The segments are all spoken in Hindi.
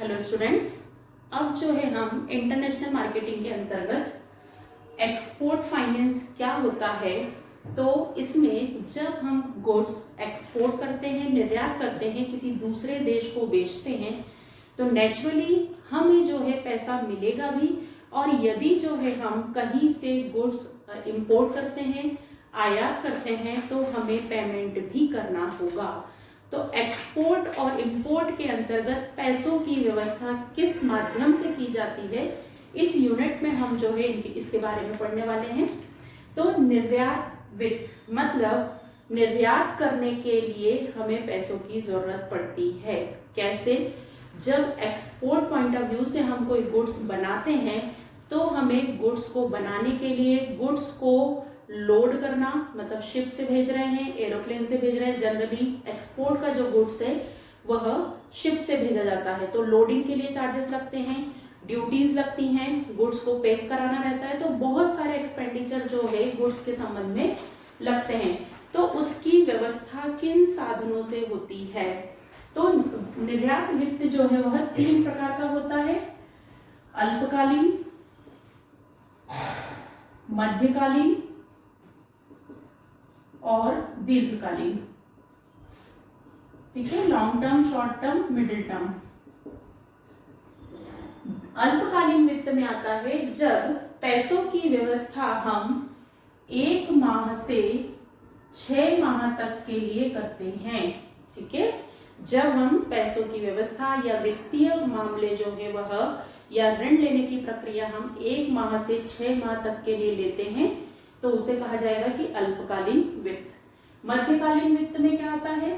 हेलो स्टूडेंट्स, अब जो है हम इंटरनेशनल मार्केटिंग के अंतर्गत एक्सपोर्ट फाइनेंस क्या होता है। तो इसमें जब हम गुड्स एक्सपोर्ट करते हैं, निर्यात करते हैं, किसी दूसरे देश को बेचते हैं, तो नेचुरली हमें जो है पैसा मिलेगा भी। और यदि जो है हम कहीं से गुड्स इंपोर्ट करते हैं, आयात करते हैं, तो हमें पेमेंट भी करना होगा। तो एक्सपोर्ट और इंपोर्ट के अंतर्गत पैसों की व्यवस्था किस माध्यम से की जाती है, इस यूनिट में हम जो है इसके बारे में पढ़ने वाले हैं। तो निर्यात वित्त मतलब निर्यात करने के लिए हमें पैसों की जरूरत पड़ती है। कैसे? जब एक्सपोर्ट पॉइंट ऑफ व्यू से हम कोई गुड्स बनाते हैं तो हमें गुड्स को बनाने के लिए गुड्स को लोड करना, मतलब शिप से भेज रहे हैं, एरोप्लेन से भेज रहे हैं। जनरली एक्सपोर्ट का जो गुड्स है वह शिप से भेजा जाता है, तो लोडिंग के लिए चार्जेस लगते हैं, ड्यूटीज लगती हैं, गुड्स को पैक कराना रहता है। तो बहुत सारे एक्सपेंडिचर जो है गुड्स के संबंध में लगते हैं। तो उसकी व्यवस्था किन साधनों से होती है? तो निर्यात वित्त जो है वह 3 प्रकार का होता है: अल्पकालीन, मध्यकालीन और दीर्घकालीन। ठीक है, long term, short term, middle term. अल्पकालीन वित्त में आता है जब पैसों की व्यवस्था हम 1 माह से 6 माह तक के लिए करते हैं। ठीक है, जब हम पैसों की व्यवस्था या वित्तीय मामले जो है वह या ऋण लेने की प्रक्रिया हम 1 माह से 6 माह तक के लिए लेते हैं, तो उसे कहा जाएगा कि अल्पकालीन वित्त। मध्यकालीन वित्त में क्या आता है?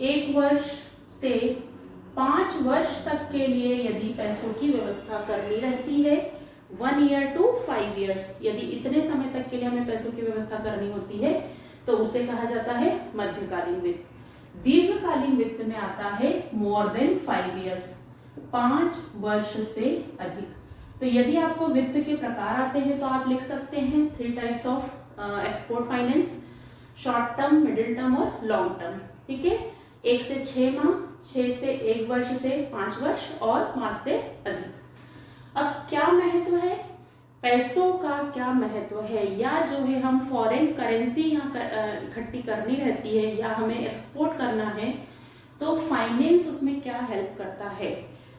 1 वर्ष से 5 वर्ष तक के लिए यदि पैसों की व्यवस्था करनी रहती है, 1 ईयर टू 5 ईयर्स, यदि इतने समय तक के लिए हमें पैसों की व्यवस्था करनी होती है तो उसे कहा जाता है मध्यकालीन वित्त। दीर्घकालीन वित्त में आता है मोर देन 5 ईयर्स, 5 वर्ष से अधिक। तो यदि आपको वित्त के प्रकार आते हैं तो आप लिख सकते हैं 3 types of export finance: short term, middle term और लॉन्ग टर्म। ठीक है, 1 से 6 माह, 6 से 1 वर्ष से 5 वर्ष और 5 से अधिक। अब क्या महत्व है पैसों का? क्या महत्व है? या जो है हम फॉरेन करेंसी यहाँ इकट्ठी करनी रहती है या हमें एक्सपोर्ट करना है, तो फाइनेंस उसमें क्या हेल्प करता है?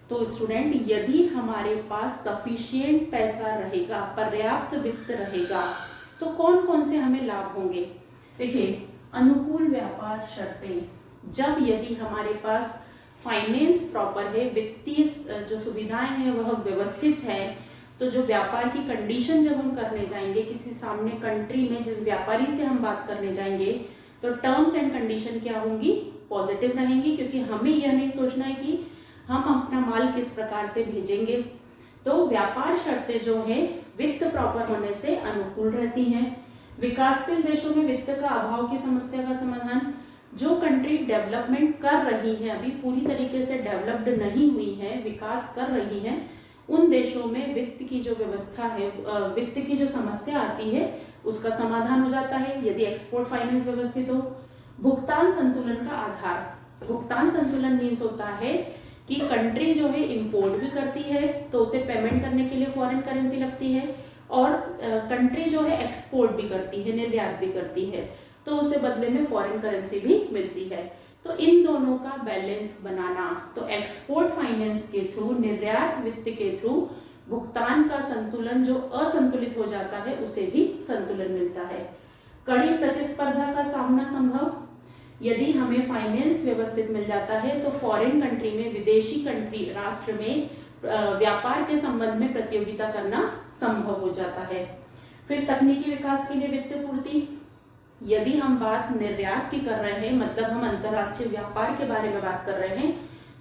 तो स्टूडेंट, यदि हमारे पास सफिशिएंट पैसा रहेगा, पर्याप्त वित्त रहेगा, तो कौन कौन से हमें लाभ होंगे? देखिए, अनुकूल व्यापार शर्तें। जब यदि हमारे पास फाइनेंस प्रॉपर है, वित्तीय जो सुविधाएं हैं वह व्यवस्थित है, तो जो व्यापार की कंडीशन जब हम करने जाएंगे किसी सामने कंट्री में, जिस व्यापारी से हम बात करने जाएंगे, तो टर्म्स एंड कंडीशन क्या होंगी? पॉजिटिव रहेंगी, क्योंकि हमें यह नहीं सोचना है कि हम अपना माल किस प्रकार से भेजेंगे। तो व्यापार शर्तें जो है वित्त प्रॉपर होने से अनुकूल रहती हैं। विकासशील देशों में वित्त का अभाव की समस्या का समाधान। जो कंट्री डेवलपमेंट कर रही है, अभी पूरी तरीके से डेवलप्ड नहीं हुई है, विकास कर रही है, उन देशों में वित्त की जो व्यवस्था है, वित्त की जो समस्या आती है उसका समाधान हो जाता है यदि एक्सपोर्ट फाइनेंस व्यवस्थित हो। भुगतान संतुलन का आधार। भुगतान संतुलन मीन्स होता है कि कंट्री जो है इंपोर्ट भी करती है तो उसे पेमेंट करने के लिए फॉरेन करेंसी लगती है, और कंट्री जो है एक्सपोर्ट भी करती है, निर्यात भी करती है, तो उसे बदले में फॉरेन करेंसी भी मिलती है। तो इन दोनों का बैलेंस बनाना, तो एक्सपोर्ट फाइनेंस के थ्रू, निर्यात वित्त के थ्रू भुगतान का संतुलन जो असंतुलित हो जाता है उसे भी संतुलन मिलता है। कड़ी प्रतिस्पर्धा का सामना संभव। यदि हमें फाइनेंस व्यवस्थित मिल जाता है तो फॉरेन कंट्री में, विदेशी कंट्री राष्ट्र में व्यापार के संबंध में प्रतियोगिता करना संभव हो जाता है। फिर तकनीकी विकास के लिए वित्त पूर्ति। यदि हम बात निर्यात की कर रहे हैं, मतलब हम अंतरराष्ट्रीय व्यापार के बारे में बात कर रहे हैं,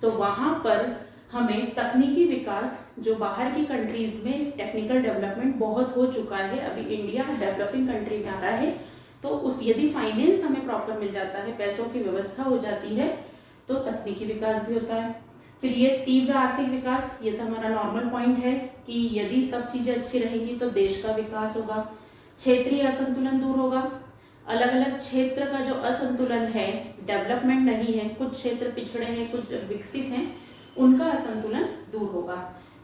तो वहां पर हमें तकनीकी विकास, जो बाहर की कंट्रीज में टेक्निकल डेवलपमेंट बहुत हो चुका है, अभी इंडिया डेवलपिंग कंट्री में आ रहा है, तो उस यदि फाइनेंस हमें प्रॉपर मिल जाता है, पैसों की व्यवस्था हो जाती है, तो तकनीकी विकास भी होता है। फिर ये तीव्र आर्थिक विकास, ये तो हमारा नॉर्मल पॉइंट है कि यदि सब चीजें अच्छी रहेंगी तो देश का विकास होगा। क्षेत्रीय असंतुलन दूर होगा। अलग अलग क्षेत्र का जो असंतुलन है, डेवलपमेंट नहीं है, कुछ क्षेत्र पिछड़े हैं, कुछ विकसित हैं, उनका असंतुलन दूर होगा।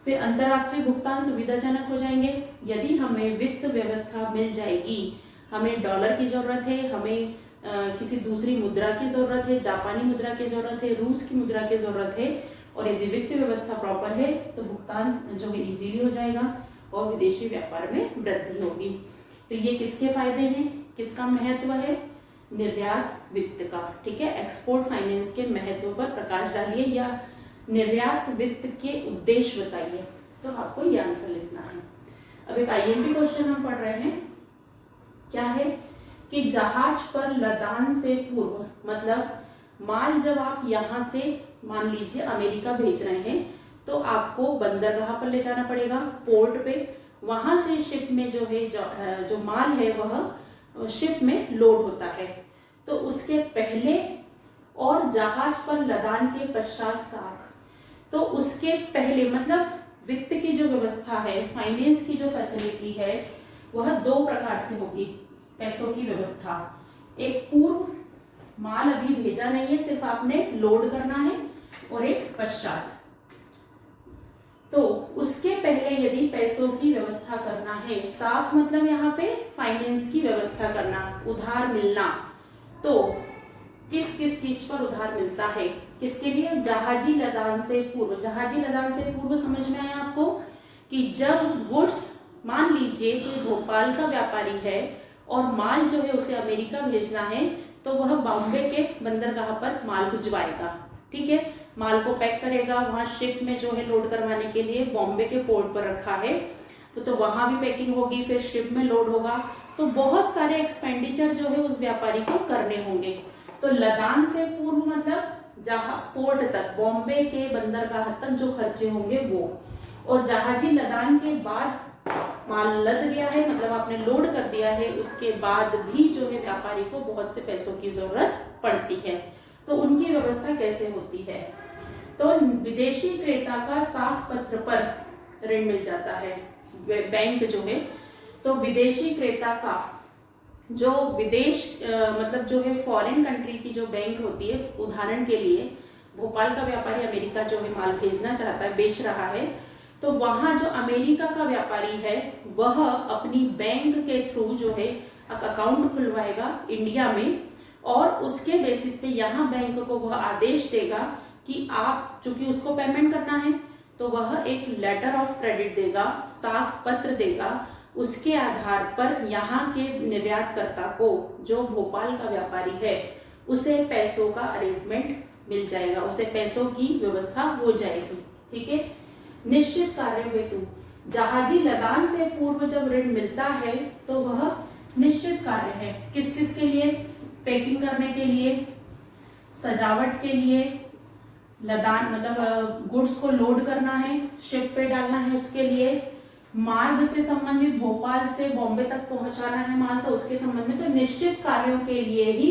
फिर अंतर्राष्ट्रीय भुगतान सुविधाजनक हो जाएंगे। यदि हमें वित्त व्यवस्था मिल जाएगी, हमें डॉलर की जरूरत है, हमें किसी दूसरी मुद्रा की जरूरत है, जापानी मुद्रा की जरूरत है, रूस की मुद्रा की जरूरत है, और यदि वित्त व्यवस्था प्रॉपर है तो भुगतान जो है इजीली हो जाएगा और विदेशी व्यापार में वृद्धि होगी। तो ये किसके फायदे हैं, किसका महत्व है, निर्यात वित्त का। ठीक है, एक्सपोर्ट फाइनेंस के महत्व पर प्रकाश डालिए या निर्यात वित्त के उद्देश्य बताइए। तो आपको ये आंसर लिखना है। अब एक आईएमपी क्वेश्चन हम पढ़ रहे हैं, क्या है कि जहाज पर लदान से पूर्व, मतलब माल जब आप यहाँ से मान लीजिए अमेरिका भेज रहे हैं तो आपको बंदरगाह पर ले जाना पड़ेगा, पोर्ट पे, वहां से शिप में जो है जो माल है वह शिप में लोड होता है। तो उसके पहले और जहाज पर लदान के पश्चात साख, तो उसके पहले मतलब वित्त की जो व्यवस्था है, फाइनेंस की जो फैसिलिटी है वह दो प्रकार से होगी पैसों की व्यवस्था। एक पूर्व, माल अभी भेजा नहीं है, सिर्फ आपने लोड करना है, और एक पश्चात। तो उसके पहले यदि पैसों की व्यवस्था करना है, साथ मतलब यहाँ पे फाइनेंस की व्यवस्था करना, उधार मिलना, तो किस किस चीज पर उधार मिलता है, किसके लिए, जहाजी लदान से पूर्व। जहाजी लदान से पूर्व समझ में आया आपको कि जब गुड्स, मान लीजिए कोई भोपाल का व्यापारी है और माल जो है उसे अमेरिका भेजना है, तो वह बॉम्बे के बंदरगाह पर माल भिजवाएगा। ठीक है, माल को पैक करेगा, वहां शिप में जो है लोड करवाने के लिए बॉम्बे के पोर्ट पर रखा है, तो वहां भी पैकिंग होगी, फिर शिप में लोड होगा, तो बहुत सारे एक्सपेंडिचर जो है उस व्यापारी को करने होंगे। तो लदान से पूर्व मतलब जहां पोर्ट तक, बॉम्बे के बंदरगाह तक जो खर्चे होंगे वो, और जहाजी लदान के बाद माल लद गया है, मतलब आपने लोड कर दिया है, उसके बाद भी जो है व्यापारी को बहुत से पैसों की जरूरत पड़ती है। तो उनकी व्यवस्था कैसे होती है, तो विदेशी क्रेता का साख पत्र पर ऋण मिल जाता है, बैंक जो है, तो विदेशी क्रेता का जो विदेश मतलब जो है फॉरेन कंट्री की जो बैंक होती है, उदाहरण के लिए भोपाल का व्यापारी अमेरिका जो है माल भेजना चाहता है, बेच रहा है, तो वहां जो अमेरिका का व्यापारी है वह अपनी बैंक के थ्रू जो है अकाउंट खुलवाएगा इंडिया में, और उसके बेसिस पे यहाँ बैंक को वह आदेश देगा कि आप, चूंकि उसको पेमेंट करना है, तो वह एक लेटर ऑफ क्रेडिट देगा, साख पत्र देगा, उसके आधार पर यहाँ के निर्यातकर्ता को, जो भोपाल का व्यापारी है, उसे पैसों का अरेंजमेंट मिल जाएगा, उसे पैसों की व्यवस्था हो जाएगी। ठीक है, निश्चित कार्य हेतु जहाजी लदान से पूर्व जब ऋण मिलता है तो वह निश्चित कार्य है, किस किस के लिए, पैकिंग करने के लिए, सजावट के लिए, लदान मतलब गुड्स को लोड करना है, शिप पे डालना है, उसके लिए मार्ग से संबंधित, भोपाल से बॉम्बे तक पहुंचाना है माल, तो उसके संबंध में, तो निश्चित कार्यों के लिए ही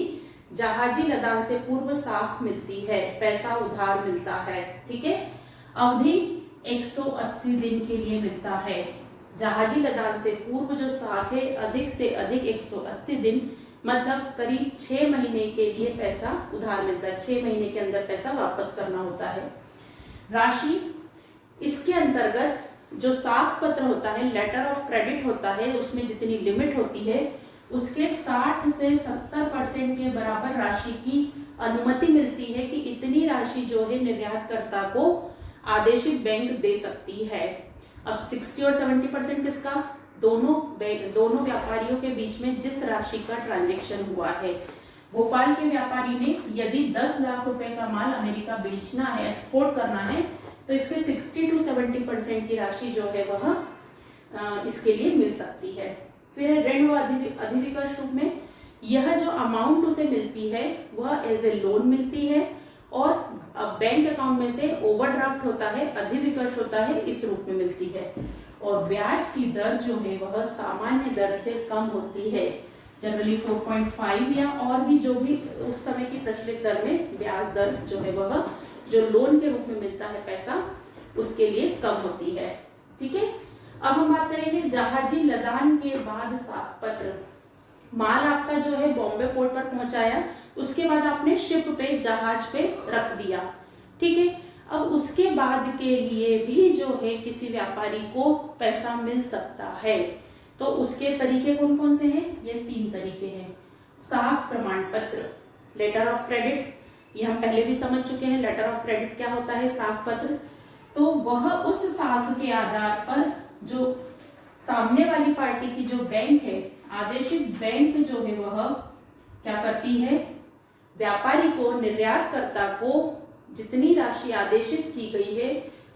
जहाजी लदान से पूर्व साख मिलती है, पैसा उधार मिलता है। ठीक है, अवधि 180 दिन के लिए मिलता है। जहाजी लदान से पूर्व जो साख है अधिक से अधिक 180 दिन, मतलब करीब 6 महीने के लिए पैसा उधार मिलता है, 6 महीने के अंदर पैसा वापस करना होता है। राशि, इसके अंतर्गत जो साख पत्र होता है, लेटर ऑफ क्रेडिट होता है, उसमें जितनी लिमिट होती है उसके 60 से 70% के बराबर राशि की अनुमति मिलती है कि इतनी राशि जो है निर्यातकर्ता को आदेशित बैंक दे सकती है। अब 60 और 70% किसका, दोनों व्यापारियों के बीच में जिस राशि का ट्रांजैक्शन हुआ है। भोपाल के व्यापारी ने यदि 10 लाख रुपए का माल अमेरिका बेचना है, एक्सपोर्ट करना है, तो इसके 60 to 70% की राशि जो है वह इसके लिए मिल सकती है। फिर ऋण व अधिविकर्ष रूप में यह जो अमाउंट उसे मिलती है वह एज ए लोन मिलती है, और बैंक अकाउंट में से ओवरड्राफ्ट होता है, अधिविकर्ष होता है, इस रूप में मिलती है। और ब्याज की दर जो है वह सामान्य दर से कम होती है, जनरली 4.5 या और भी जो भी उस समय की प्रचलित दर में ब्याज दर जो है वह जो लोन के रूप में मिलता है पैसा, उसके लिए कम होती है। ठीक है, अब हम बात करेंगे जहाजी लदान के बाद साख पत्र। माल आपका जो है बॉम्बे पोर्ट पर पहुंचाया, उसके बाद आपने शिप पे, जहाज पे रख दिया। ठीक है, अब उसके बाद के लिए भी जो है किसी व्यापारी को पैसा मिल सकता है। तो उसके तरीके कौन कौन से हैं? ये 3 तरीके हैं। साख प्रमाण पत्र, लेटर ऑफ क्रेडिट, ये हम पहले भी समझ चुके हैं। लेटर ऑफ क्रेडिट क्या होता है? साख पत्र। तो वह उस साख के आधार पर जो सामने वाली पार्टी की जो बैंक है, आदेशित बैंक जो है, वह क्या करती है? व्यापारी को, निर्यातकर्ता को जितनी राशि आदेशित की गई है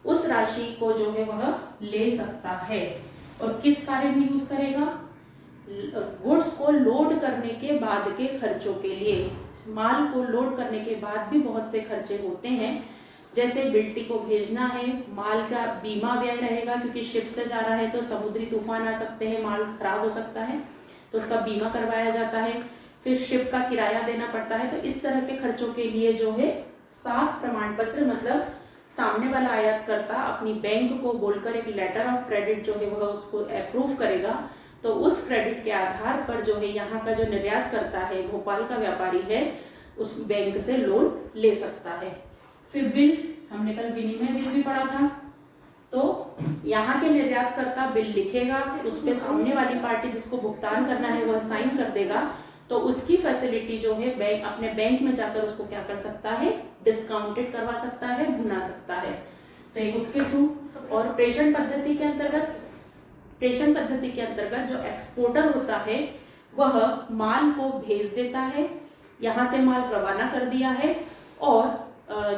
उस राशि को जो है वह ले सकता है। और किस कार्य में यूज करेगा? गुड्स को लोड करने के बाद के खर्चों के लिए। माल को लोड करने के बाद भी बहुत से खर्चे होते हैं, जैसे बिल्टी को भेजना है, माल का बीमा व्यय रहेगा क्योंकि शिप से जा रहा है तो समुद्री तूफान आ सकते हैं, माल खराब हो सकता है तो उसका बीमा करवाया जाता है, फिर शिप का किराया देना पड़ता है। तो इस तरह के खर्चों के लिए जो है साख प्रमाण पत्र, मतलब सामने वाला आयातकर्ता अपनी बैंक को बोलकर एक लेटर ऑफ क्रेडिट जो है वह उसको अप्रूव करेगा। तो उस क्रेडिट के आधार पर जो है यहाँ का जो निर्यात करता है, भोपाल का व्यापारी है, उस बैंक से लोन ले सकता है। फिर बिल, हमने कल विनिमय बिल भी पढ़ा था। तो यहाँ के निर्यातकर्ता बिल लिखेगा, उस पे सामने वाली पार्टी जिसको भुगतान करना है वह साइन कर देगा। तो उसकी फैसिलिटी जो है बैंक अपने बैंक में जाकर उसको क्या कर सकता है? डिस्काउंटेड करवा सकता है, भुना सकता है। तो एक उसके थ्रू। और प्रेषण पद्धति के अंतर्गत, प्रेषण पद्धति के अंतर्गत जो एक्सपोर्टर होता है वह माल को भेज देता है, यहाँ से माल रवाना कर दिया है, और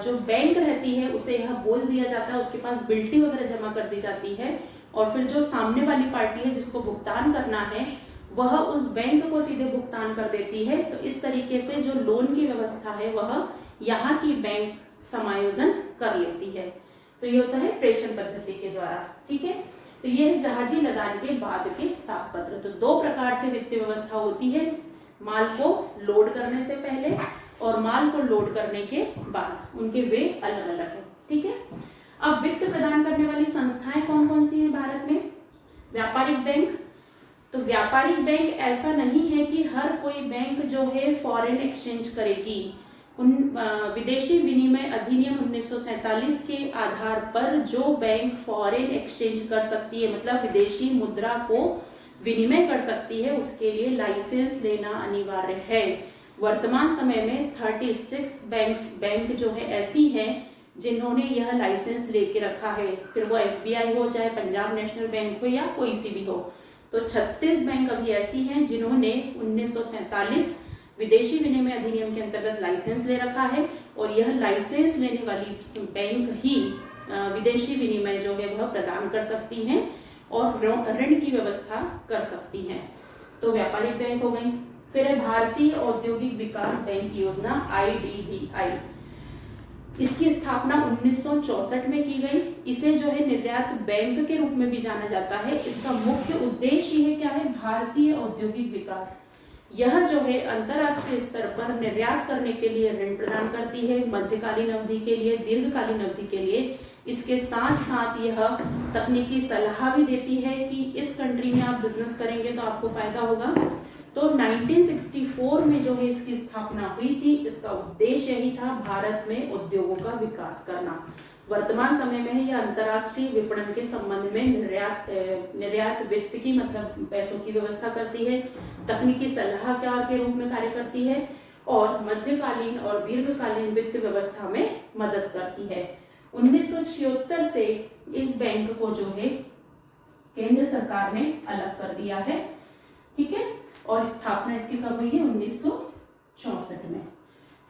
जो बैंक रहती है उसे यह बोल दिया जाता है, उसके पास बिल्टी वगैरह जमा कर दी जाती है, और फिर जो सामने वाली पार्टी है जिसको भुगतान करना है वह उस बैंक को सीधे भुगतान कर देती है। तो इस तरीके से जो लोन की व्यवस्था है वह यहाँ की बैंक समायोजन कर लेती है। तो ये होता है प्रेषण पद्धति के द्वारा। ठीक है, तो ये है जहाजी लदान के बाद के साख पत्र। तो 2 प्रकार से वित्तीय व्यवस्था होती है, माल को लोड करने से पहले और माल को लोड करने के बाद, उनके वे अलग अलग है। ठीक है, अब वित्त प्रदान करने वाली संस्थाएं कौन कौन सी हैं भारत में? व्यापारिक बैंक। तो व्यापारिक बैंक ऐसा नहीं है कि हर कोई बैंक जो है फॉरेन एक्सचेंज करेगी। विदेशी विनिमय अधिनियम 1947 के आधार पर जो बैंक फॉरेन एक्सचेंज कर सकती है, मतलब विदेशी मुद्रा को विनिमय कर सकती है, उसके लिए लाइसेंस लेना अनिवार्य है। वर्तमान समय में 36 बैंक जो है ऐसी हैं जिन्होंने यह लाइसेंस लेके रखा है, फिर वो SBI हो, चाहे पंजाब नेशनल बैंक हो या कोई सी भी हो। तो 36 बैंक अभी ऐसी हैं जिन्होंने 1947 विदेशी विनिमय अधिनियम के अंतर्गत लाइसेंस ले रखा है, और यह लाइसेंस लेने वाली बैंक ही विदेशी विनिमय जो है वह प्रदान कर सकती हैं और ऋण की व्यवस्था कर सकती हैं। तो व्यापारिक बैंक हो गई। फिर है भारतीय औद्योगिक विकास बैंक योजना, IDBI। इसकी स्थापना 1964 में की गई। इसे जो है निर्यात बैंक के रूप में भी जाना जाता है। इसका मुख्य उद्देश्य है क्या है? भारतीय औद्योगिक विकास। यह जो है अंतरराष्ट्रीय स्तर पर निर्यात करने के लिए ऋण प्रदान करती है, मध्यकालीन अवधि के लिए, दीर्घकालीन अवधि के लिए। इसके साथ साथ यह तकनीकी सलाह भी देती है कि इस कंट्री में आप बिजनेस करेंगे तो आपको फायदा होगा। तो 1964 में जो है इसकी स्थापना हुई थी। इसका उद्देश्य यही था, भारत में उद्योगों का विकास करना। वर्तमान समय में यह अंतर्राष्ट्रीय विपणन के संबंध में निर्यात वित्त की, मतलब पैसों की व्यवस्था करती है, तकनीकी सलाहकार के रूप में कार्य करती है, और मध्यकालीन और दीर्घकालीन वित्त व्यवस्था में मदद करती है। 1976 से इस बैंक को जो है केंद्र सरकार ने अलग कर दिया है। ठीक है, और स्थापना इसकी कब हुई है? 1964 में।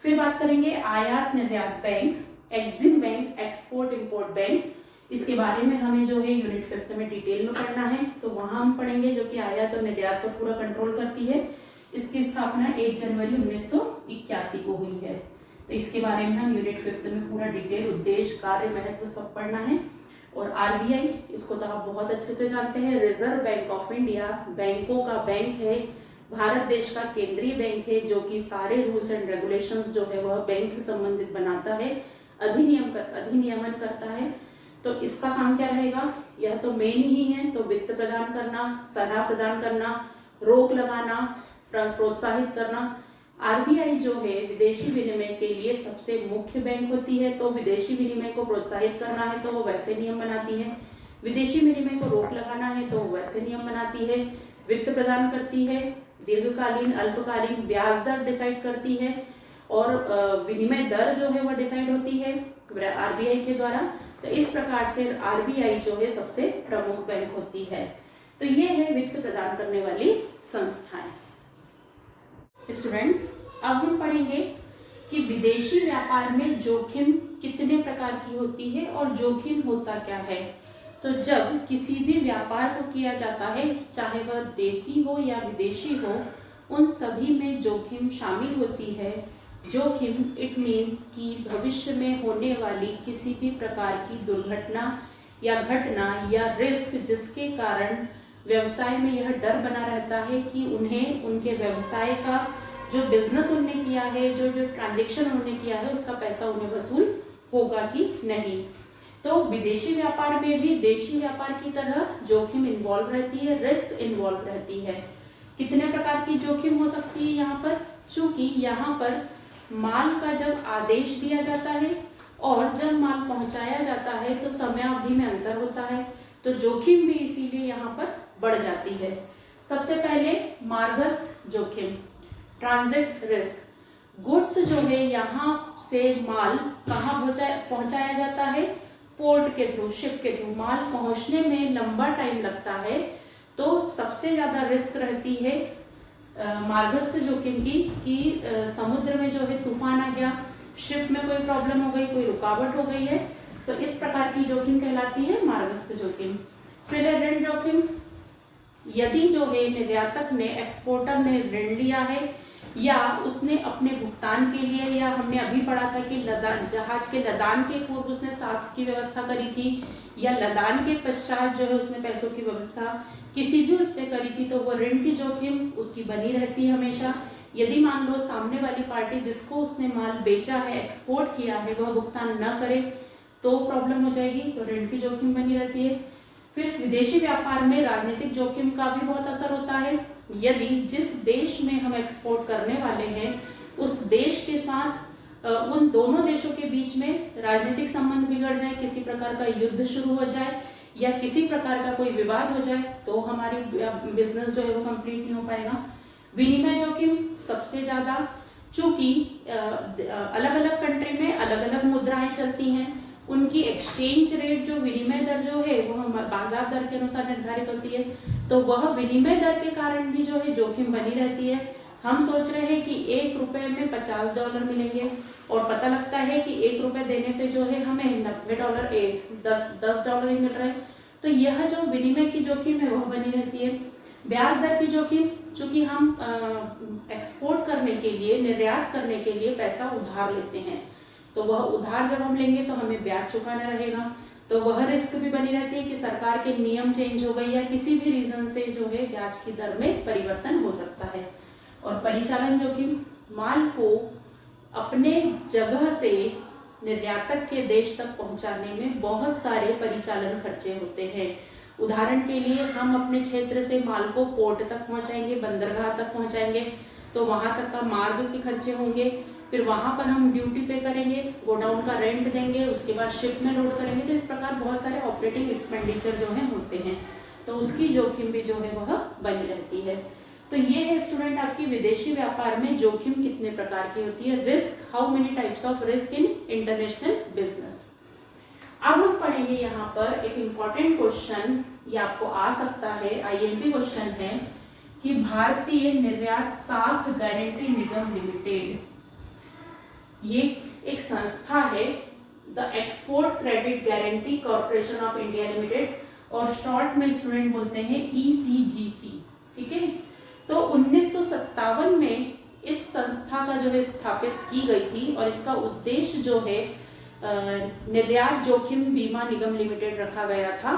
फिर बात करेंगे आयात निर्यात bank, Exim bank, export import bank. इसके बारे में हमें जो है यूनिट 5 में डिटेल में पढ़ना है, तो वहां हम पढ़ेंगे, जो कि आयात और निर्यात पर पूरा कंट्रोल करती है। इसकी स्थापना 1 जनवरी 1981 को हुई है। तो इसके बारे में हम यूनिट 5 में पूरा डिटेल, उद्देश्य, कार्य, महत्व सब पढ़ना है। और RBI, इसको तो आप बहुत अच्छे से जानते हैं, रिजर्व बैंक ऑफ इंडिया, बैंकों का बैंक है, भारत देश का केंद्रीय बैंक है, जो कि सारे रूल्स एंड रेगुलेशंस जो है वह बैंक से संबंधित बनाता है, अधिनियमन करता है। तो इसका काम क्या रहेगा? यह तो मेन ही है, तो वित्त प्रदान करना, सलाह प्रदान करना, रोक लगाना, प्रोत्साहित करना, आरबीआई जो है विदेशी विनिमय के लिए सबसे मुख्य बैंक होती है, तो विदेशी विनिमय को प्रोत्साहित करना है तो वो वैसे नियम बनाती है, विदेशी विनिमय को रोक लगाना है तो वैसे नियम बनाती है, वित्त प्रदान करती है, दीर्घकालीन अल्पकालीन ब्याज दर डिसाइड करती है, और विनिमय दर जो है वह डिसाइड होती है आरबीआई के द्वारा। तो इस प्रकार से आरबीआई जो है सबसे प्रमुख बैंक होती है। तो ये है वित्त प्रदान करने वाली संस्थाएं। स्टूडेंट्स, अब हम पढ़ेंगे कि विदेशी व्यापार में जोखिम कितने प्रकार की होती है और जोखिम होता क्या है। तो जब किसी भी व्यापार को किया जाता है, चाहे वह देसी हो या विदेशी हो, उन सभी में जोखिम शामिल होती है। जोखिम इट मीन्स कि भविष्य में होने वाली किसी भी प्रकार की दुर्घटना या घटना या रिस्क जिसके कारण व्यवसाय में यह डर बना रहता है कि उन्हें उनके व्यवसाय का जो बिजनेस उन्होंने किया है, जो ट्रांजैक्शन उन्होंने किया है, उसका पैसा उन्हें वसूल होगा कि नहीं। तो विदेशी व्यापार में भी देशी व्यापार की तरह जोखिम इन्वॉल्व रहती है, रिस्क इन्वॉल्व रहती है। कितने प्रकार की जोखिम हो सकती है यहाँ पर? चूंकि यहाँ पर माल का जब आदेश दिया जाता है और जब माल पहुंचाया जाता है तो समयावधि में अंतर होता है, तो जोखिम भी इसीलिए यहाँ पर बढ़ जाती है। सबसे पहले मार्गस्थ जोखिम, ट्रांजिट रिस्क। गुड्स जो है यहाँ से माल कहाँ पहुंचाया जाता है? पोर्ट के थ्रू, शिप के थ्रू। माल पहुंचने में लंबा टाइम लगता है, तो सबसे ज्यादा रिस्क रहती है मार्गस्थ जोखिम की कि समुद्र में जो है तूफान आ गया, शिप में कोई प्रॉब्लम हो गई, कोई रुकावट हो गई है, तो इस प्रकार की जोखिम कहलाती है मार्गस्थ जोखिम। फिर है ऋण जोखिम। यदि जो है निर्यातक ने, एक्सपोर्टर ने ऋण लिया है या उसने अपने भुगतान के लिए, या हमने अभी पढ़ा था कि जहाज के लदान के पूर्व उसने साख की व्यवस्था करी थी, या लदान के पश्चात जो है उसने पैसों की व्यवस्था किसी भी उससे करी थी, तो वो ऋण की जोखिम उसकी बनी रहती है हमेशा। यदि मान लो सामने वाली पार्टी जिसको उसने माल बेचा है, एक्सपोर्ट किया है, वह भुगतान न करे तो प्रॉब्लम हो जाएगी, तो ऋण की जोखिम बनी रहती है। फिर विदेशी व्यापार में राजनीतिक जोखिम का भी बहुत असर होता है। यदि जिस देश में हम एक्सपोर्ट करने वाले हैं उस देश के साथ उन दोनों देशों के बीच में राजनीतिक संबंध बिगड़ जाए, किसी प्रकार का युद्ध शुरू हो जाए या किसी प्रकार का कोई विवाद हो जाए, तो हमारी बिजनेस जो है वो कंप्लीट नहीं हो पाएगा। विनिमय जोखिम सबसे ज्यादा, चूंकि अलग अलग कंट्री में अलग अलग मुद्राएं चलती हैं, उनकी एक्सचेंज रेट जो विनिमय दर जो है वो हम बाजार दर के अनुसार निर्धारित होती है, तो वह विनिमय दर के कारण भी जो है जोखिम बनी रहती है। हम सोच रहे हैं कि $1 में $50 मिलेंगे और पता लगता है कि $1 देने पे जो है हमें $90 $10 ही मिल रहा है, तो यह जो विनिमय की जोखिम है वह बनी रहती है। ब्याज दर की जोखिम, चूंकि हम एक्सपोर्ट करने के लिए, निर्यात करने के लिए पैसा उधार लेते हैं, तो वह उधार जब हम लेंगे तो हमें ब्याज चुकाना रहेगा, तो वह रिस्क भी बनी रहती है कि सरकार के नियम चेंज हो गई या किसी भी रीजन से जो है ब्याज की दर में परिवर्तन हो सकता है। और परिचालन जोखिम, माल को अपने जगह से निर्यातक के देश तक पहुंचाने में बहुत सारे परिचालन खर्चे होते हैं। उदाहरण के लिए हम अपने क्षेत्र से माल को पोर्ट तक पहुंचाएंगे, बंदरगाह तक पहुंचाएंगे, तो वहां तक का मार्ग के खर्चे होंगे, फिर वहां पर हम ड्यूटी पे करेंगे, गोडाउन का रेंट देंगे, उसके बाद शिप में लोड करेंगे, तो इस प्रकार बहुत सारे ऑपरेटिंग एक्सपेंडिचर जो है होते हैं, तो उसकी जोखिम भी जो है वह बनी रहती है। तो ये है स्टूडेंट आपकी विदेशी व्यापार में जोखिम कितने प्रकार की होती है, risk, how many types of risk in international business. अब हम पढ़ेंगे यहाँ पर एक इम्पॉर्टेंट क्वेश्चन, ये आपको आ सकता है, आईएमपी क्वेश्चन है कि भारतीय निर्यात साख गारंटी निगम लिमिटेड, ये एक संस्था है, the export credit guarantee corporation of India limited, और शॉर्ट में स्टूडेंट बोलते हैं ECGC, ठीक है। तो 1957 में इस संस्था का जो है स्थापित की गई थी और इसका उद्देश्य जो है निर्यात जोखिम बीमा निगम लिमिटेड रखा गया था।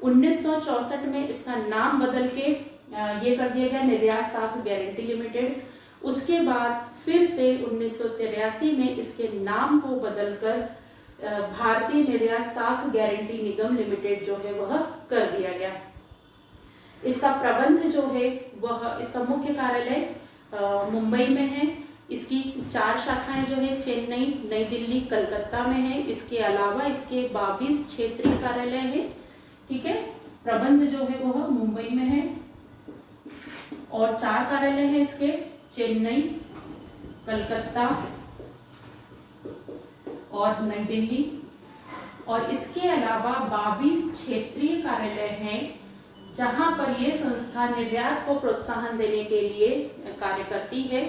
1964 में इसका नाम बदल के ये कर दिया गया निर्यात साख गारंटी लिमिटेड। उसके बाद फिर से 1983 में इसके नाम को बदलकर भारतीय निर्यात साख गारंटी निगम लिमिटेड जो है वह कर दिया गया। इसका प्रबंध जो है वह, इसका मुख्य कार्यालय मुंबई में है इसकी 4 शाखाएं जो है चेन्नई, नई दिल्ली, कलकत्ता में है। इसके अलावा इसके 22 क्षेत्रीय कार्यालय हैं, ठीक है। प्रबंध जो है वह मुंबई में है और 4 कार्यालय हैं इसके, चेन्नई, कलकत्ता और नई दिल्ली। और इसके अलावा 22 क्षेत्रीय कार्यालय हैं जहां पर ये संस्था निर्यात को प्रोत्साहन देने के लिए कार्य करती है।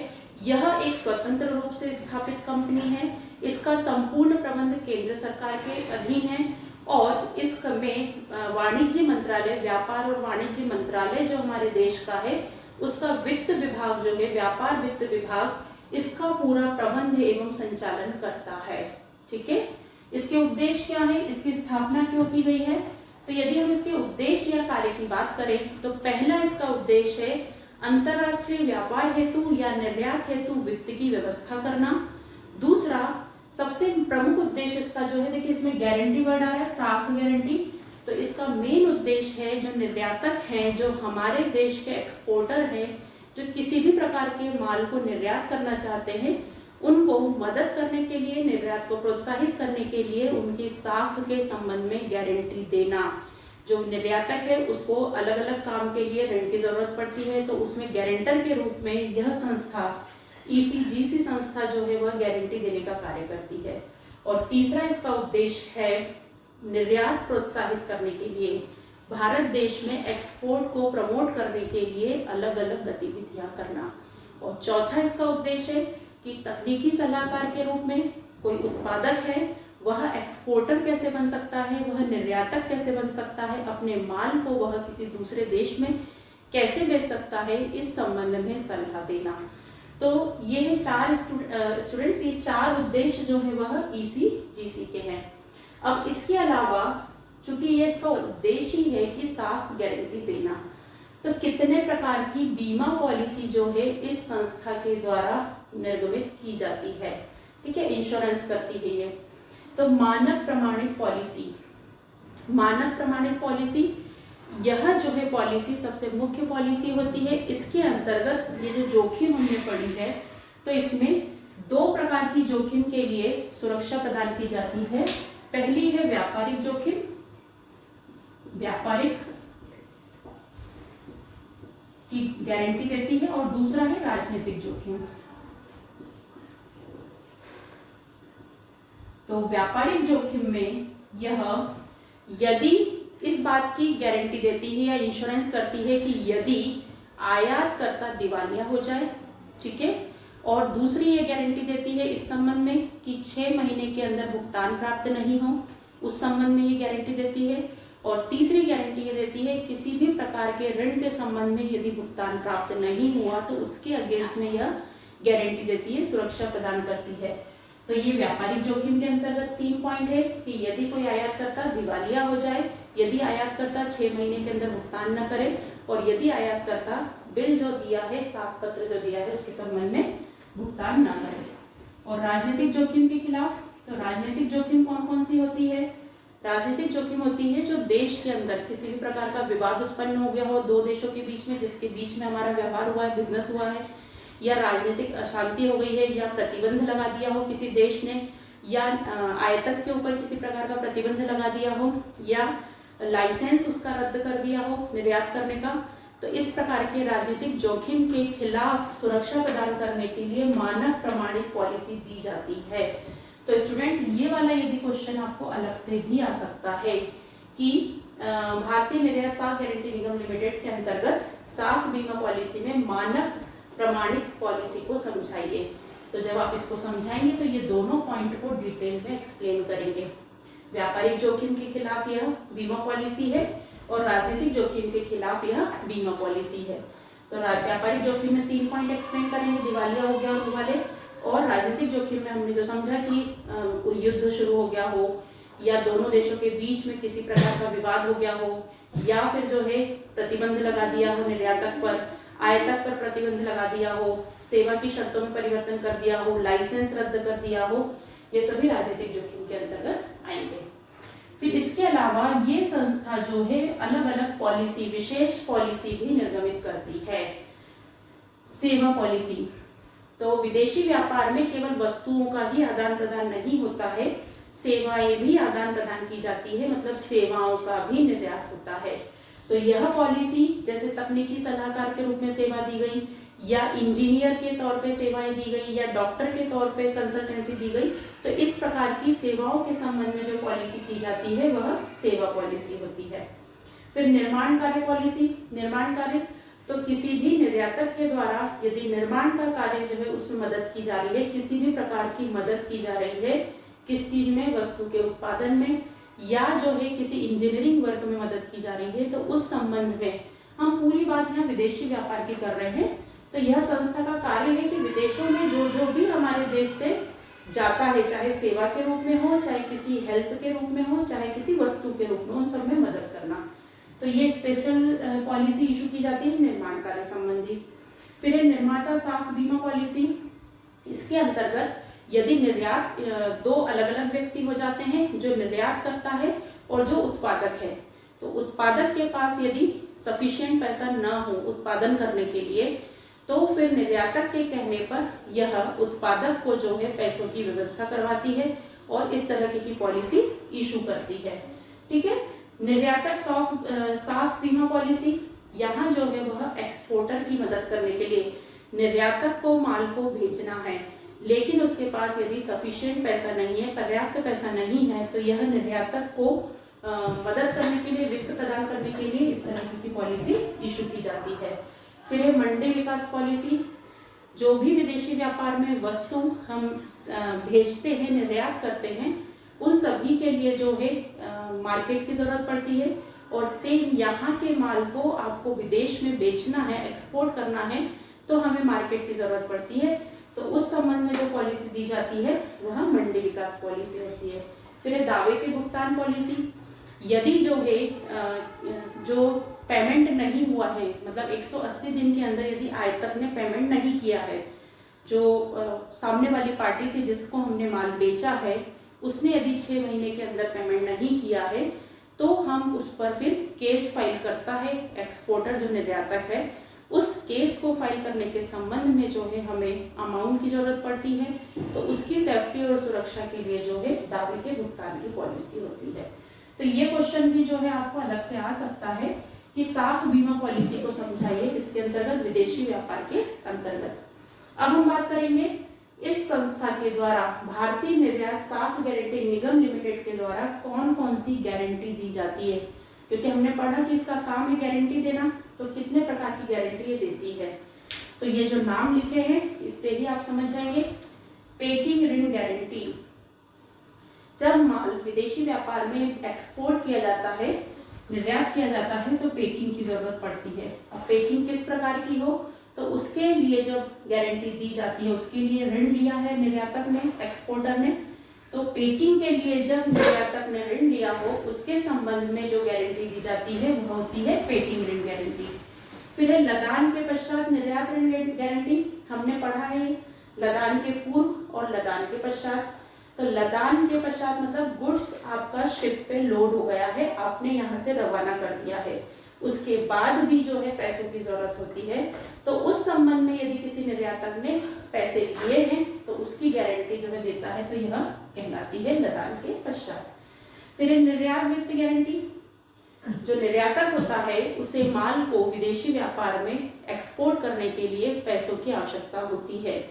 यह एक स्वतंत्र रूप से स्थापित कंपनी है। इसका संपूर्ण प्रबंध केंद्र सरकार के अधीन है और इसमें वाणिज्य मंत्रालय, व्यापार और वाणिज्य मंत्रालय जो हमारे देश का है, उसका वित्त विभाग जो है, व्यापार वित्त विभाग, इसका पूरा प्रबंध एवं संचालन करता है, ठीक है। इसके उद्देश्य क्या है, इसकी स्थापना क्यों की गई है? तो यदि हम इसके उद्देश्य या कार्य की बात करें तो पहला इसका उद्देश्य है अंतरराष्ट्रीय व्यापार हेतु या निर्यात हेतु वित्त की व्यवस्था करना। दूसरा सबसे प्रमुख उद्देश्य इसका जो है, देखिए इसमें गारंटी वर्ड आ रहा है, साख गारंटी। तो इसका मेन उद्देश्य है जो निर्यातक हैं, जो हमारे देश के एक्सपोर्टर हैं, जो किसी भी प्रकार के माल को निर्यात करना चाहते हैं, उनको मदद करने के लिए, निर्यात को प्रोत्साहित करने के लिए उनकी साख के संबंध में गारंटी देना। जो निर्यातक है उसको अलग अलग काम के लिए ऋण की जरूरत पड़ती है, तो उसमें गारंटर के रूप में यह संस्था ECGC संस्था जो है वह गारंटी देने का कार्य करती है। और तीसरा इसका उद्देश्य है निर्यात प्रोत्साहित करने के लिए, भारत देश में एक्सपोर्ट को प्रमोट करने के लिए अलग अलग गतिविधियां करना। और चौथा इसका उद्देश्य है कि तकनीकी सलाहकार के रूप में कोई उत्पादक है वह एक्सपोर्टर कैसे बन सकता है, वह निर्यातक कैसे बन सकता है, अपने माल को वह किसी दूसरे देश में कैसे बेच सकता है, इस संबंध में सलाह देना। तो ये है 4 स्टूडेंट्स, ये 4 उद्देश्य जो है वह ECGC के हैं। अब इसके अलावा चूंकि ये इसका उद्देश्य ही है कि साख गारंटी देना, तो कितने प्रकार की बीमा पॉलिसी जो है इस संस्था के द्वारा निर्गमित की जाती है, ठीक है, इंश्योरेंस करती है ये। तो मानक प्रमाणित पॉलिसी, मानक प्रमाणित पॉलिसी यह जो है पॉलिसी सबसे मुख्य पॉलिसी होती है। इसके अंतर्गत ये जो जोखिम हमने पढ़ी है, तो इसमें 2 प्रकार की जोखिम के लिए सुरक्षा प्रदान की जाती है। पहली है व्यापारिक जोखिम, व्यापारिक की गारंटी देती है, और दूसरा है राजनीतिक जोखिम। तो व्यापारिक जोखिम में यह यदि इस बात की गारंटी देती है या इंश्योरेंस करती है कि यदि आयातकर्ता दिवालिया हो जाए, ठीक है, और दूसरी ये गारंटी देती है इस संबंध में कि 6 महीने के अंदर भुगतान प्राप्त नहीं हो, उस संबंध में ये गारंटी देती है। और तीसरी गारंटी ये देती है किसी भी प्रकार के ऋण के संबंध में यदि भुगतान प्राप्त नहीं हुआ तो उसके अगेंस्ट में यह गारंटी देती है, सुरक्षा प्रदान करती है। तो ये व्यापारिक जोखिम के अंतर्गत 3 पॉइंट है कि यदि कोई आयातकर्ता दिवालिया हो जाए, यदि आयातकर्ता 6 महीने के अंदर भुगतान न करे, और यदि आयातकर्ता बिल जो दिया है, साख पत्र जो दिया है, उसके संबंध में भुगतान न करे। और राजनीतिक जोखिम के खिलाफ, तो राजनीतिक जोखिम कौन कौन सी होती है? राजनीतिक जोखिम होती है जो देश के अंदर किसी भी प्रकार का विवाद उत्पन्न हो गया हो 2 देशों के बीच में, जिसके बीच में हमारा व्यवहार हुआ है, बिजनेस हुआ है, या राजनीतिक अशांति हो गई है, या प्रतिबंध लगा दिया हो किसी देश ने, या आयातक के ऊपर किसी प्रकार का प्रतिबंध लगा दिया हो, या लाइसेंस उसका रद्द कर दिया हो निर्यात करने का। तो इस प्रकार के राजनीतिक जोखिम के खिलाफ सुरक्षा प्रदान करने के लिए मानक प्रमाणित पॉलिसी दी जाती है। तो स्टूडेंट ये वाला यदि क्वेश्चन आपको अलग से भी आ सकता है कि भारतीय निर्यात साख गारंटी निगम लिमिटेड के अंतर्गत साख बीमा पॉलिसी में मानक प्रमाणित पॉलिसी को समझाइए। तो जब आप इसको समझाएंगे तो ये दोनों पॉइंट को डिटेल में एक्सप्लेन करेंगे। व्यापारिक जोखिम के खिलाफ यह बीमा पॉलिसी है और राजनीतिक जोखिम के खिलाफ यह बीमा पॉलिसी है। तो व्यापारिक जोखिम में 3 पॉइंट एक्सप्लेन करेंगे, दिवालिया हो गया और वाले। और राजनीतिक जोखिम में हमने जो समझा कि युद्ध शुरू हो गया हो, या दोनों देशों के बीच में किसी प्रकार का विवाद हो गया हो, या फिर जो है प्रतिबंध लगा दिया हो निर्यातक पर, आयातक पर प्रतिबंध लगा दिया हो, सेवा की शर्तों में परिवर्तन कर दिया हो, लाइसेंस रद्द कर दिया हो, ये सभी राजनीतिक जोखिम के अंतर्गत आएंगे। फिर इसके अलावा ये संस्था जो है अलग अलग पॉलिसी, विशेष पॉलिसी भी निर्गमित करती है। सेवा पॉलिसी, तो विदेशी व्यापार में केवल वस्तुओं का ही आदान प्रदान नहीं होता है, सेवाएं भी आदान प्रदान की जाती है, मतलब सेवाओं का भी निर्यात होता है। तो यह पॉलिसी जैसे तकनीकी सलाहकार के रूप में सेवा दी गई, या इंजीनियर के तौर पे सेवाएं दी गई, या डॉक्टर के तौर पे कंसल्टेंसी दी गई, तो इस प्रकार की सेवाओं के संबंध में जो पॉलिसी की जाती है वह सेवा पॉलिसी होती है। फिर निर्माण कार्य पॉलिसी। निर्माण कार्य तो किसी भी निर्यातक के द्वारा यदि निर्माण का कार्य जो है उसमें मदद की जा रही है, किसी भी प्रकार की मदद की जा रही है, किस चीज में, वस्तु के उत्पादन में, या जो है किसी इंजीनियरिंग वर्क में मदद की जा रही है, तो उस संबंध में हम पूरी बात यहाँ विदेशी व्यापार की कर रहे हैं। तो यह संस्था का कार्य है कि विदेशों में जो जो भी हमारे देश से जाता है, चाहे सेवा के रूप में हो, चाहे किसी हेल्प के रूप में हो, चाहे किसी वस्तु के रूप में, उन सब में मदद करना। तो ये स्पेशल पॉलिसी इशू की जाती है निर्माण कार्य संबंधी। फिर है निर्माता साख बीमा पॉलिसी। इसके अंतर्गत यदि निर्यात दो अलग अलग व्यक्ति हो जाते हैं, जो निर्यात करता है और जो उत्पादक है, तो उत्पादक के पास यदि सफिशिएंट पैसा न हो उत्पादन करने के लिए, तो फिर निर्यातक के कहने पर यह उत्पादक को जो है पैसों की व्यवस्था करवाती है और इस तरह की पॉलिसी इशू करती है। ठीक है। निर्यातक साख बीमा पॉलिसी, यहाँ जो है वह एक्सपोर्टर की मदद करने के लिए, निर्यातक को माल को भेजना है लेकिन उसके पास यदि सफिशिएंट पैसा नहीं है, पर्याप्त पैसा नहीं है, तो यह निर्यातक को मदद करने के लिए, वित्त प्रदान करने के लिए इस तरह की पॉलिसी इशू की जाती है। फिर है मंडी विकास पॉलिसी। जो भी विदेशी व्यापार में वस्तु हम भेजते हैं, निर्यात करते हैं, उन सभी के लिए जो है मार्केट की जरूरत पड़ती है, और सेम यहाँ के माल को आपको विदेश में बेचना है, एक्सपोर्ट करना है, तो हमें मार्केट की जरूरत पड़ती है। तो उस संबंध में जो पॉलिसी दी जाती है वह मंडी विकास पॉलिसी होती है। फिर है दावे के भुगतान पॉलिसी। यदि जो है जो पेमेंट नहीं हुआ है, मतलब 180 दिन के अंदर यदि आयातक ने पेमेंट नहीं किया है, जो सामने वाली पार्टी थी जिसको हमने माल बेचा है, उसने यदि 6 महीने के अंदर पेमेंट नहीं किया है, तो हम उस पर फिर केस फाइल करता है एक्सपोर्टर, जो निर्यातक है। उस केस को फाइल करने के संबंध में जो है हमें अमाउंट की जरूरत पड़ती है, तो उसकी सेफ्टी और सुरक्षा के लिए जो है दावे के भुगतान की पॉलिसी होती है। तो ये क्वेश्चन भी जो है आपको अलग से आ सकता है कि साख बीमा पॉलिसी को समझाइए इसके अंतर्गत, विदेशी व्यापार के अंतर्गत। अब हम बात करेंगे इस संस्था के द्वारा, भारतीय निर्यात साख गारंटी निगम लिमिटेड के द्वारा कौन कौन सी गारंटी दी जाती है, क्योंकि हमने पढ़ा कि इसका काम है गारंटी देना, तो कितने प्रकार की गारंटी ये देती है। तो ये जो नाम लिखे हैं इससे ही आप समझ जाएंगे। पैकिंग ऋण गारंटी, जब माल विदेशी व्यापार में एक्सपोर्ट किया जाता है, निर्यात किया जाता है, तो पैकिंग की जरूरत पड़ती है। अब पैकिंग किस प्रकार की हो, तो उसके लिए जब गारंटी दी जाती है, उसके लिए ऋण लिया है निर्यातक ने, एक्सपोर्टर ने, तो पैकिंग के लिए जब निर्यातक ने ऋण लिया हो, उसके संबंध में जो गारंटी दी जाती है वह होती है पैकिंग ऋण गारंटी। फिर है लदान के पश्चात निर्यात ऋण गारंटी। हमने पढ़ा है लदान के पूर्व और लदान के पश्चात। तो लदान के पश्चात मतलब गुड्स आपका शिप पे लोड हो गया है, आपने यहाँ से रवाना कर दिया है, उसके बाद भी जो है पैसों की जरूरत होती है, तो उस संबंध में यदि किसी निर्यातक ने पैसे लिए हैं तो उसकी गारंटी जो है देता है, तो यह कहलाती है लदान के पश्चात। फिर निर्यात वित्त गारंटी, जो निर्यातक होता है उसे माल को विदेशी व्यापार में एक्सपोर्ट करने के लिए पैसों की आवश्यकता होती है।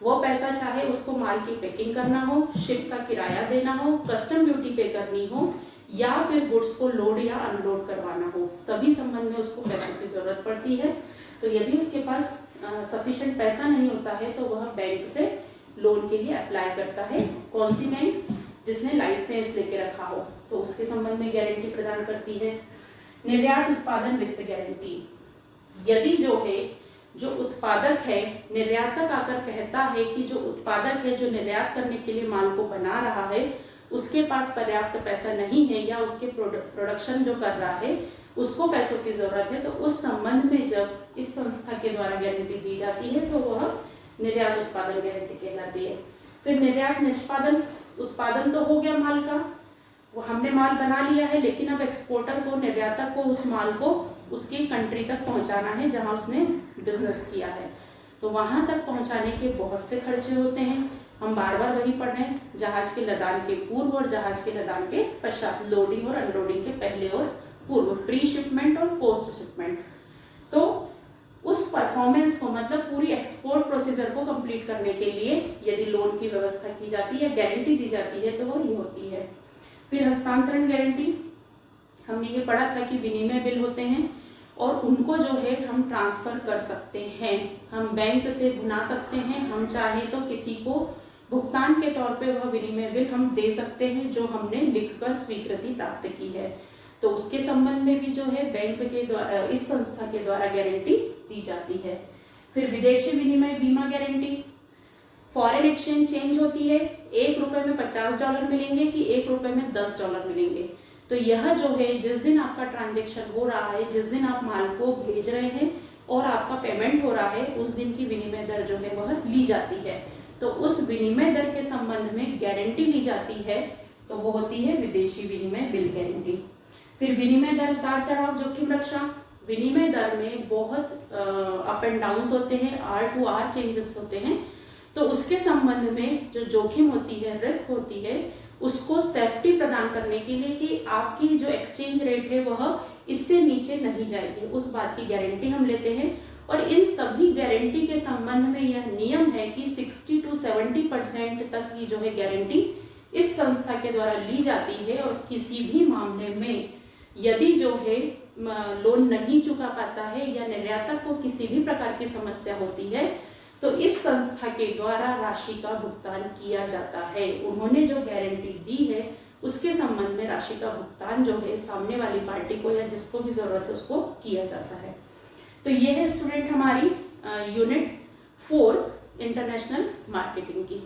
वो पैसा चाहे उसको माल की पैकिंग करना हो, शिप का किराया देना हो, कस्टम ड्यूटी पे करनी हो, या फिर गुड्स को लोड या अनलोड करवाना हो, सभी संबंध में उसको पैसों की जरूरत पड़ती है। तो यदि उसके पास सफिशिएंट पैसा नहीं होता है तो वह बैंक से लोन के लिए अप्लाई करता है। कौन सी बैंक? जिसने लाइसेंस लेके रखा हो, तो उसके संबंध में गारंटी प्रदान करती है। निर्यात उत्पादन वित्त गारंटी, यदि जो है जो उत्पादक है, निर्यातक आकर कहता है कि जो उत्पादक है जो निर्यात करने के लिए माल को बना रहा है उसके पास पर्याप्त पैसा नहीं है, या उसके प्रोडक्शन जो कर रहा है उसको पैसों की जरूरत है, तो उस संबंध में जब इस संस्था के द्वारा गारंटी दी जाती है तो वह निर्यात उत्पादन गारंटी कहलाती है। फिर निर्यात निष्पादन, उत्पादन तो हो गया माल का, वो हमने माल बना लिया है, लेकिन अब एक्सपोर्टर को, निर्यातक को उस माल को उसकी कंट्री तक पहुंचाना है जहां उसने बिजनेस किया है, तो वहां तक पहुंचाने के बहुत से खर्चे होते हैं। हम बार बार वही पढ़ रहे हैं, जहाज के लदान के पूर्व और जहाज के लदान के पश्चात, लोडिंग और अनलोडिंग के पहले और पूर्व, प्री शिपमेंट और पोस्ट शिपमेंट। तो उस परफॉर्मेंस को, मतलब पूरी एक्सपोर्ट प्रोसीजर को कंप्लीट करने के लिए यदि लोन की व्यवस्था की जाती है, गारंटी दी जाती है, तो वो ही होती है। फिर हस्तांतरण गारंटी, हमने ये पढ़ा था कि विनिमय बिल होते हैं और उनको जो है हम ट्रांसफर कर सकते हैं, हम बैंक से भुना सकते हैं, हम चाहे तो किसी को भुगतान के तौर पे वह विनिमय बिल हम दे सकते हैं जो हमने लिखकर स्वीकृति प्राप्त की है। तो उसके संबंध में भी जो है बैंक के द्वारा, इस संस्था के द्वारा गारंटी दी जाती है। फिर विदेशी विनिमय बीमा गारंटी, फॉरेन एक्सचेंज चेंज होती है, $1 में $50 मिलेंगे कि $1 में $10 मिलेंगे। तो यह जो है, जिस दिन आपका ट्रांजेक्शन हो रहा है, जिस दिन आप माल को भेज रहे हैं और आपका पेमेंट हो रहा है, उस दिन की विनिमय दर जो है वह ली जाती है। तो उस विनिमय दर के संबंध में गारंटी ली जाती है, तो वो होती है विदेशी विनिमय बिल गारंटी। फिर विनिमय दर उतार चढ़ाव जोखिम रक्षा, विनिमय दर में बहुत अप एंड डाउन होते हैं, R2R चेंजेस होते हैं। तो उसके संबंध में जो जोखिम होती है, रिस्क होती है, उसको सेफ्टी प्रदान करने के लिए कि आपकी जो एक्सचेंज रेट है वह इससे नीचे नहीं जाएगी, उस बात की गारंटी हम लेते हैं। और इन सभी गारंटी के संबंध में यह नियम है कि 60 to 70% तक की जो है गारंटी इस संस्था के द्वारा ली जाती है। और किसी भी मामले में यदि जो है लोन नहीं चुका पाता है या निर्यातक को किसी भी प्रकार की समस्या होती है, तो इस संस्था के द्वारा राशि का भुगतान किया जाता है। उन्होंने जो गारंटी दी है उसके संबंध में राशि का भुगतान जो है सामने वाली पार्टी को या जिसको भी जरूरत है उसको किया जाता है। तो ये है स्टूडेंट हमारी यूनिट 4 इंटरनेशनल मार्केटिंग की।